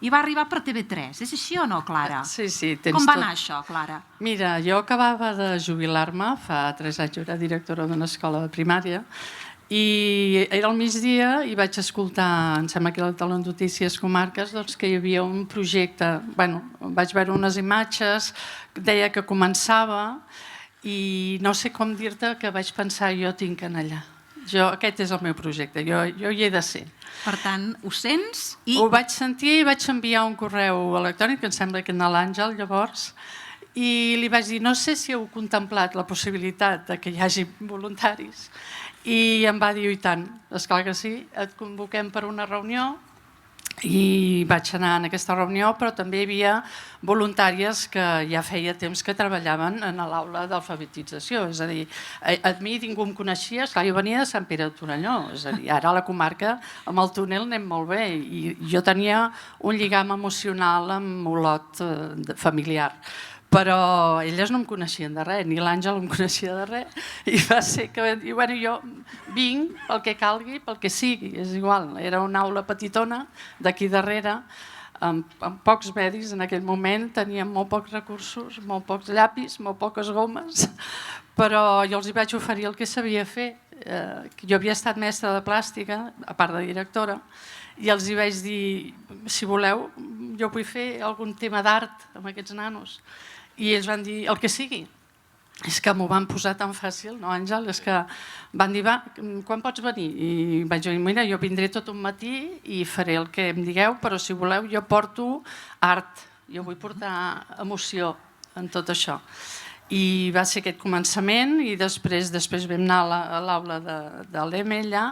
i va arribar per TV3. És així o no, Clara? Sí, tens tot. Com va anar això, Clara? Mira, jo acabava de jubilar-me, fa 3 anys jo era directora d'una escola de primària, i era al migdia i vaig escoltar, em sembla que era a les Notícies Comarques, que hi havia un projecte, vaig veure unes imatges, deia que començava i no sé com dir-te que vaig pensar jo tinc que anar allà. Aquest és el meu projecte, jo hi he de ser. Per tant, ho sents i... Ho vaig sentir i vaig enviar un correu electrònic, que em sembla que a l'Àngel llavors, i li vaig dir, no sé si heu contemplat la possibilitat que hi hagi voluntaris. I em va dir, i tant, esclar que sí, et convoquem per una reunió, i vaig anar en aquesta reunió, però també hi havia voluntàries que ja feia temps que treballaven en l'aula d'alfabetització, és a dir, a mi ningú em coneixia, esclar, jo venia de Sant Pere de Torelló, és a dir, ara a la comarca amb el túnel anem molt bé, i jo tenia un lligam emocional amb Olot familiar, però elles no em coneixien de res, ni l'Àngel em coneixia de res, i va ser que jo vinc pel que calgui, pel que sigui, és igual, era una aula petitona d'aquí darrere, amb pocs medis en aquell moment, teníem molt pocs recursos, molt pocs llapis, molt poques gomes, però jo els hi vaig oferir el que sabia fer. Jo havia estat mestra de plàstica, a part de directora, i els hi vaig dir, si voleu, jo vull fer algun tema d'art amb aquests nanos. I ells van dir, el que sigui. És que m'ho van posar tan fàcil, no, Àngel? És que van dir, va, quan pots venir? I vaig dir, mira, jo vindré tot un matí i faré el que em digueu, però si voleu jo porto art, jo vull portar emoció en tot això. I va ser aquest començament i després vam anar a l'aula de l'EME allà,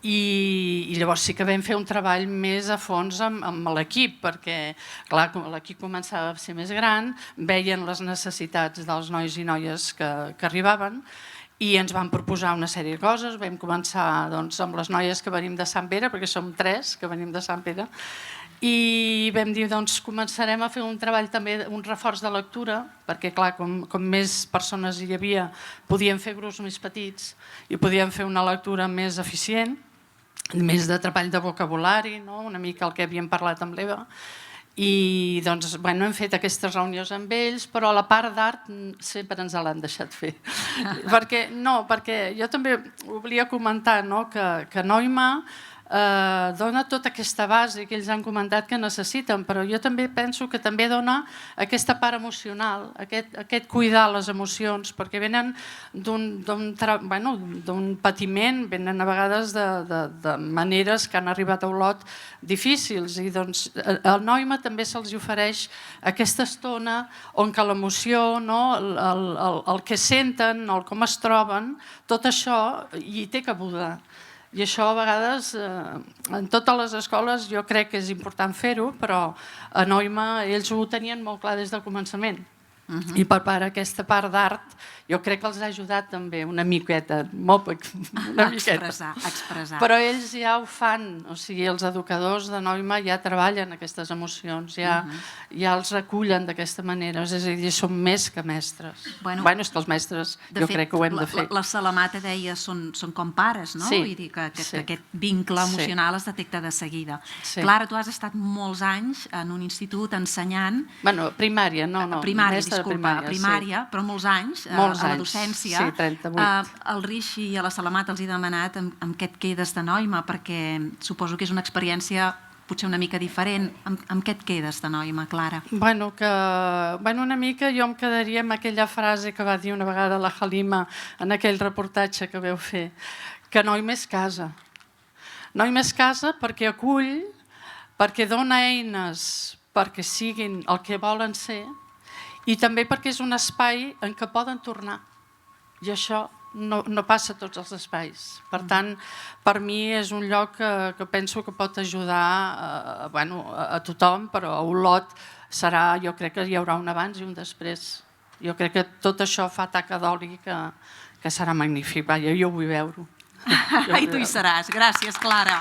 i llavors sí que vam fer un treball més a fons amb l'equip, perquè clar, l'equip començava a ser més gran, veien les necessitats dels nois i noies que arribaven i ens van proposar una sèrie de coses. Vam començar amb les noies que venim de Sant Pere, perquè som 3 que venim de Sant Pere, i vam dir, començarem a fer un treball també, un reforç de lectura, perquè clar, com més persones hi havia, podíem fer grups més petits i podíem fer una lectura més eficient, més de treball de vocabulari, una mica el que havíem parlat amb l'Eva, i hem fet aquestes reunions amb ells, però la part d'art sempre ens l'han deixat fer. Perquè jo també volia comentar que Noima dona tota aquesta base que ells han comentat que necessiten, però jo també penso que també dona aquesta part emocional, aquest cuidar les emocions, perquè venen d'un patiment, venen a vegades de maneres que han arribat a Olot difícils, i al Noima també se'ls ofereix aquesta estona on que l'emoció, el que senten, el com es troben, tot això hi té cabuda. I això a vegades, en totes les escoles, jo crec que és important fer-ho, però a Noima ells ho tenien molt clar des del començament. I per part aquesta part d'art, jo crec que els ha ajudat també una miqueta, una miqueta. Expressar. Però ells ja ho fan, o sigui, els educadors de Noima ja treballen aquestes emocions, ja els recullen d'aquesta manera, és a dir, són més que mestres. És que els mestres jo crec que ho hem de fer. La Salamata deia són com pares, no? Vull dir que aquest vincle emocional es detecta de seguida. Clara, tu has estat molts anys en un institut ensenyant... Primària, no. Primària, però molts anys a la docència. Sí, 38. Al Rixi i a la Salamata els he demanat amb què et quedes de Noima, perquè suposo que és una experiència potser una mica diferent. Amb què et quedes de Noima, Clara? Una mica jo em quedaria amb aquella frase que va dir una vegada la Halima en aquell reportatge que vau fer, que Noima és casa. Noima és casa perquè acull, perquè dona eines perquè siguin el que volen ser, i també perquè és un espai en què poden tornar. I això no passa a tots els espais. Per tant, per mi és un lloc que penso que pot ajudar a tothom, però a Olot jo crec que hi haurà un abans i un després. Jo crec que tot això fa taca d'oli que serà magnífic. Jo ho vull veure. I tu hi seràs. Gràcies, Clara.